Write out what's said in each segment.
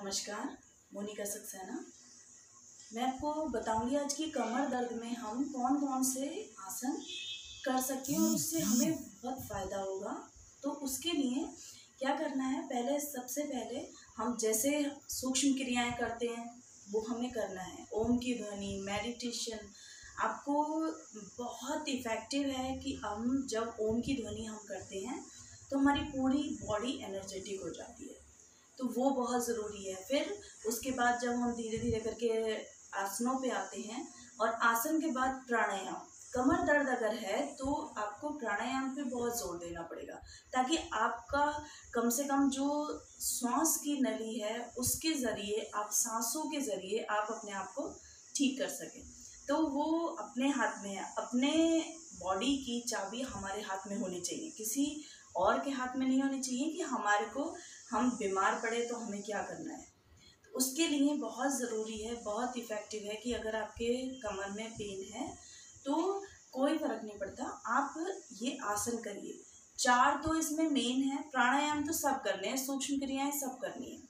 नमस्कार, मोनिका सक्सेना। मैं आपको बताऊंगी आज की कमर दर्द में हम कौन कौन से आसन कर सकते हैं और उससे हमें बहुत फ़ायदा होगा। तो उसके लिए क्या करना है, सबसे पहले हम जैसे सूक्ष्म क्रियाएं करते हैं वो हमें करना है। ओम की ध्वनि, मेडिटेशन आपको बहुत इफ़ेक्टिव है कि हम जब ओम की ध्वनि हम करते हैं तो हमारी पूरी बॉडी एनर्जेटिक हो जाती है, तो वो बहुत ज़रूरी है। फिर उसके बाद जब हम धीरे धीरे करके आसनों पे आते हैं और आसन के बाद प्राणायाम। कमर दर्द अगर है तो आपको प्राणायाम पे बहुत जोर देना पड़ेगा ताकि आपका कम से कम जो श्वास की नली है उसके ज़रिए आप सांसों के ज़रिए आप अपने आप को ठीक कर सकें। तो वो अपने हाथ में है, अपने बॉडी की चाबी हमारे हाथ में होनी चाहिए, किसी और के हाथ में नहीं होनी चाहिए कि हमारे को हम बीमार पड़े तो हमें क्या करना है। तो उसके लिए बहुत ज़रूरी है, बहुत इफ़ेक्टिव है कि अगर आपके कमर में पेन है तो कोई फ़र्क नहीं पड़ता, आप ये आसन करिए। 4 तो इसमें मेन है, प्राणायाम तो सब करने हैं, सूक्ष्म क्रियाएं सब करनी है।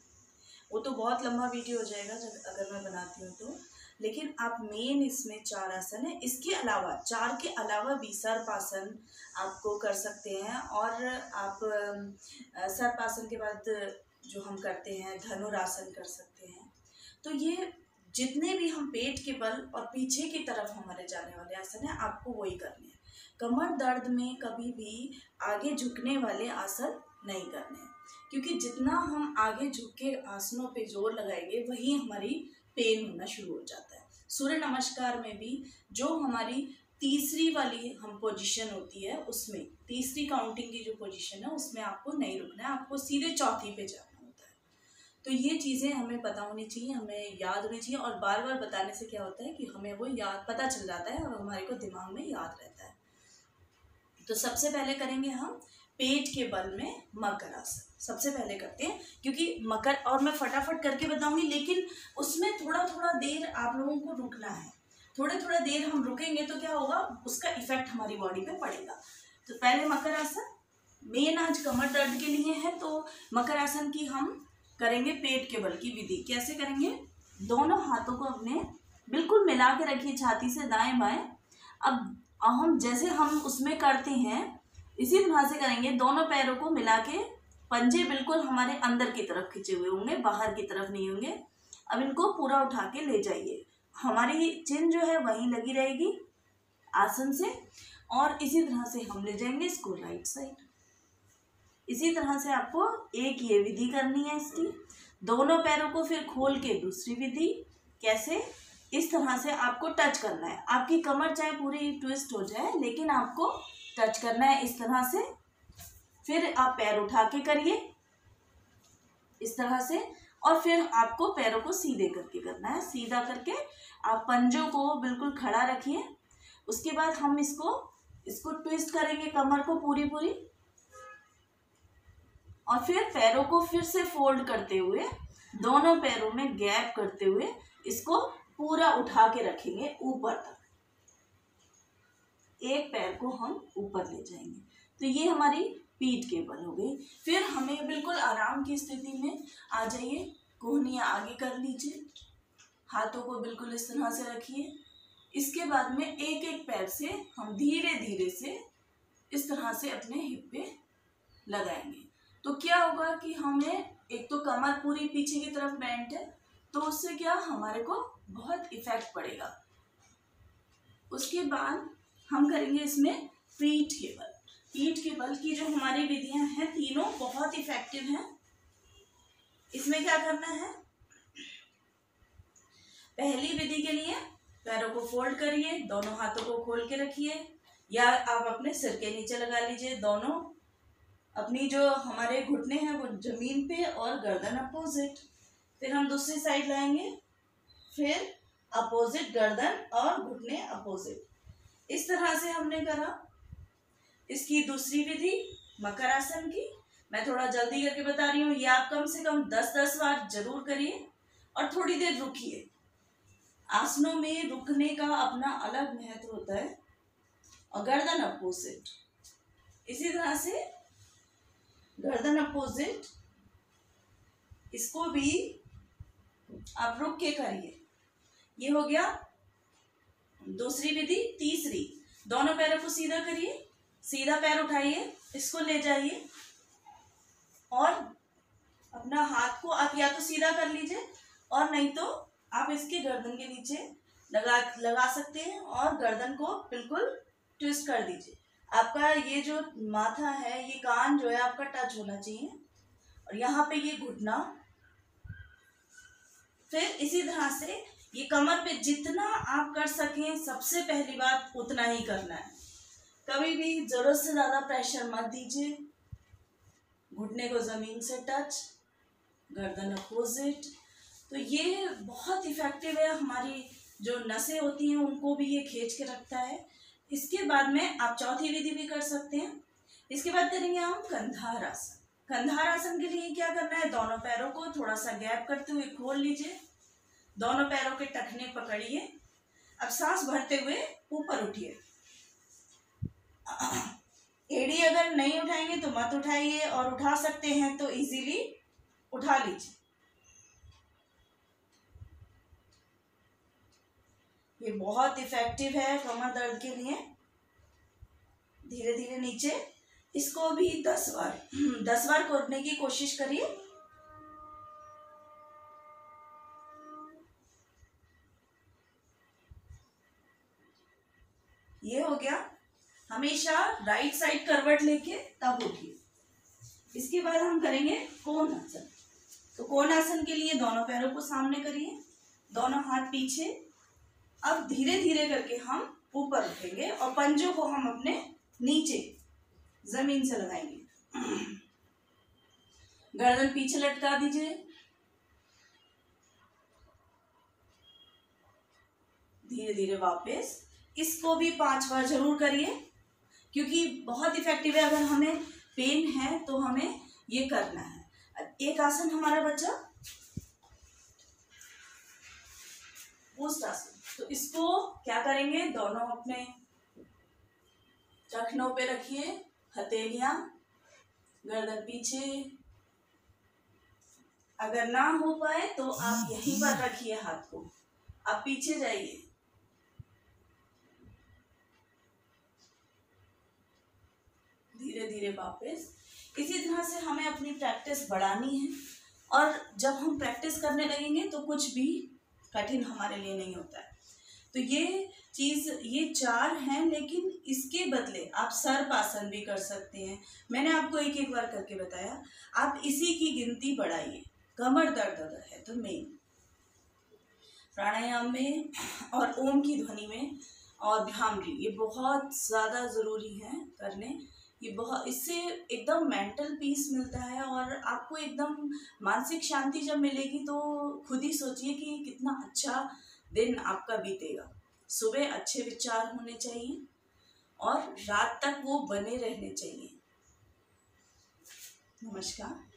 वो तो बहुत लंबा वीडियो हो जाएगा जब अगर मैं बनाती हूँ तो, लेकिन आप मेन इसमें 4 आसन है। इसके अलावा 4 के अलावा भी सर्पासन आपको कर सकते हैं और आप सर्पासन के बाद जो हम करते हैं धनुरासन कर सकते हैं। तो ये जितने भी हम पेट के बल और पीछे की तरफ हमारे जाने वाले आसन हैं आपको वही करने हैं। कमर दर्द में कभी भी आगे झुकने वाले आसन नहीं करने हैं, क्योंकि जितना हम आगे झुक के आसनों पे जोर लगाएंगे वही हमारी पेन होना शुरू हो जाता है। सूर्य नमस्कार में भी जो हमारी तीसरी वाली हम पोजीशन होती है, उसमें तीसरी काउंटिंग की जो पोजीशन है उसमें आपको नहीं रुकना है, आपको सीधे चौथी पे जाना होता है। तो ये चीज़ें हमें पता होनी चाहिए, हमें याद होनी चाहिए, और बार बार बताने से क्या होता है कि हमें वो याद पता चल जाता है और हमारे को दिमाग में याद रहता है। तो सबसे पहले करेंगे हम पेट के बल में मकर आसन, सबसे पहले करते हैं, क्योंकि मकर, और मैं फटाफट करके बताऊंगी लेकिन उसमें थोड़ा थोड़ा देर आप लोगों को रुकना है। थोड़ा देर हम रुकेंगे तो क्या होगा, उसका इफेक्ट हमारी बॉडी पे पड़ेगा। तो पहले मकर आसन मेन आज कमर दर्द के लिए है। तो मकर आसन की हम करेंगे पेट के बल की विधि। कैसे करेंगे, दोनों हाथों को अपने बिल्कुल मिला के रखिए छाती से दाएं बाएं। अब हम जैसे हम उसमें करते हैं इसी तरह से करेंगे, दोनों पैरों को मिला के, पंजे बिल्कुल हमारे अंदर की तरफ खिंचे हुए होंगे, बाहर की तरफ नहीं होंगे। अब इनको पूरा उठा के ले जाइए, हमारी चिन जो है वहीं लगी रहेगी आसन से, और इसी तरह से हम ले जाएंगे इसको राइट साइड। इसी तरह से आपको एक ये विधि करनी है इसकी। दोनों पैरों को फिर खोल के दूसरी विधि, कैसे, इस तरह से आपको टच करना है। आपकी कमर चाहे पूरी ट्विस्ट हो जाए लेकिन आपको टच करना है इस तरह से। फिर आप पैर उठा के करिए इस तरह से, और फिर आपको पैरों को सीधे करके करना है। सीधा करके आप पंजों को बिल्कुल खड़ा रखिए। उसके बाद हम इसको ट्विस्ट करेंगे कमर को पूरी, और फिर पैरों को फिर से फोल्ड करते हुए, दोनों पैरों में गैप करते हुए इसको पूरा उठा के रखेंगे ऊपर तक। एक पैर को हम ऊपर ले जाएंगे। तो ये हमारी पीठ के बल हो गई। फिर हमें बिल्कुल आराम की स्थिति में आ जाइए, कोहनियाँ आगे कर लीजिए, हाथों को बिल्कुल इस तरह से रखिए। इसके बाद में एक एक पैर से हम धीरे धीरे से इस तरह से अपने हिप पे लगाएंगे। तो क्या होगा कि हमें एक तो कमर पूरी पीछे की तरफ बेंट है, तो उससे क्या हमारे को बहुत इफेक्ट पड़ेगा। उसके बाद हम करेंगे इसमें पीठ के बल। पीठ के बल की जो हमारी विधियां हैं तीनों बहुत इफेक्टिव हैं। इसमें क्या करना है, पहली विधि के लिए पैरों को फोल्ड करिए, दोनों हाथों को खोल के रखिए, या आप अपने सिर के नीचे लगा लीजिए। दोनों अपनी जो हमारे घुटने हैं वो जमीन पे और गर्दन अपोजिट। फिर हम दूसरी साइड लाएंगे, फिर अपोजिट गर्दन और घुटने अपोजिट। इस तरह से हमने करा। इसकी दूसरी विधि मकर आसन की मैं थोड़ा जल्दी करके बता रही हूँ। ये आप कम से कम 10-10 बार जरूर करिए और थोड़ी देर रुकिए। आसनों में रुकने का अपना अलग महत्व होता है। और गर्दन अपोजिट, इसी तरह से गर्दन अपोजिट, इसको भी आप रुक के करिए। ये हो गया दूसरी विधि। तीसरी, दोनों पैरों को सीधा करिए, सीधा पैर उठाइए, इसको ले जाइए और अपना हाथ को आप या तो सीधा कर लीजिए और नहीं तो आप इसके गर्दन के नीचे लगा सकते हैं और गर्दन को बिल्कुल ट्विस्ट कर दीजिए। आपका ये जो माथा है, ये कान जो है आपका टच होना चाहिए और यहाँ पे ये घुटना। फिर इसी तरह से ये कमर पे जितना आप कर सकें, सबसे पहली बात उतना ही करना है। कभी भी जरूरत से ज्यादा प्रेशर मत दीजिए। घुटने को जमीन से टच, गर्दन अपोजिट। तो ये बहुत इफेक्टिव है, हमारी जो नसें होती हैं उनको भी ये खींच के रखता है। इसके बाद में आप चौथी विधि भी कर सकते हैं। इसके बाद करेंगे हम कंधार आसन। कंधार आसन के लिए क्या करना है, दोनों पैरों को थोड़ा सा गैप करते हुए खोल लीजिए, दोनों पैरों के टखने पकड़िए। अब सांस भरते हुए ऊपर उठिए। एड़ी अगर नहीं उठाएंगे तो मत उठाइए, और उठा सकते हैं तो इजीली उठा लीजिए। ये बहुत इफेक्टिव है कमर दर्द के लिए। धीरे धीरे नीचे, इसको भी 10 बार करने की कोशिश करिए। ये हो गया। हमेशा राइट साइड करवट लेके तब उठिए। इसके बाद हम करेंगे कोण आसन। तो कोण आसन के लिए दोनों पैरों को सामने करिए, दोनों हाथ पीछे। अब धीरे धीरे करके हम ऊपर उठेंगे और पंजों को हम अपने नीचे जमीन से लगाएंगे। गर्दन पीछे लटका दीजिए। धीरे धीरे वापस। इसको भी 5 बार जरूर करिए क्योंकि बहुत इफेक्टिव है। अगर हमें पेन है तो हमें ये करना है। एक आसन हमारा बचा पोस्ट आसन। तो इसको क्या करेंगे, दोनों अपने टखनों पे रखिए, हथेलियां, गर्दन पीछे। अगर ना हो पाए तो आप यहीं पर रखिए हाथ को, आप पीछे जाइए। धीरे धीरे वापस। इसी तरह से हमें अपनी प्रैक्टिस बढ़ानी है और जब हम प्रैक्टिस करने लगेंगे तो कुछ भी कठिन हमारे लिए नहीं होता है। तो ये चीज़, ये 4 हैं, लेकिन इसके बदले आप सर्पासन भी कर सकते हैं। मैंने आपको एक एक बार करके बताया, आप इसी की गिनती बढ़ाइए। कमर दर्द अगर है तो मेन प्राणायाम में और ओम की ध्वनि में और भ्रामरी, ये बहुत ज़्यादा ज़रूरी है करने। ये बहुत, इससे एकदम मेंटल पीस मिलता है और आपको एकदम मानसिक शांति जब मिलेगी तो खुद ही सोचिए कि कितना अच्छा दिन आपका बीतेगा। सुबह अच्छे विचार होने चाहिए और रात तक वो बने रहने चाहिए। नमस्कार।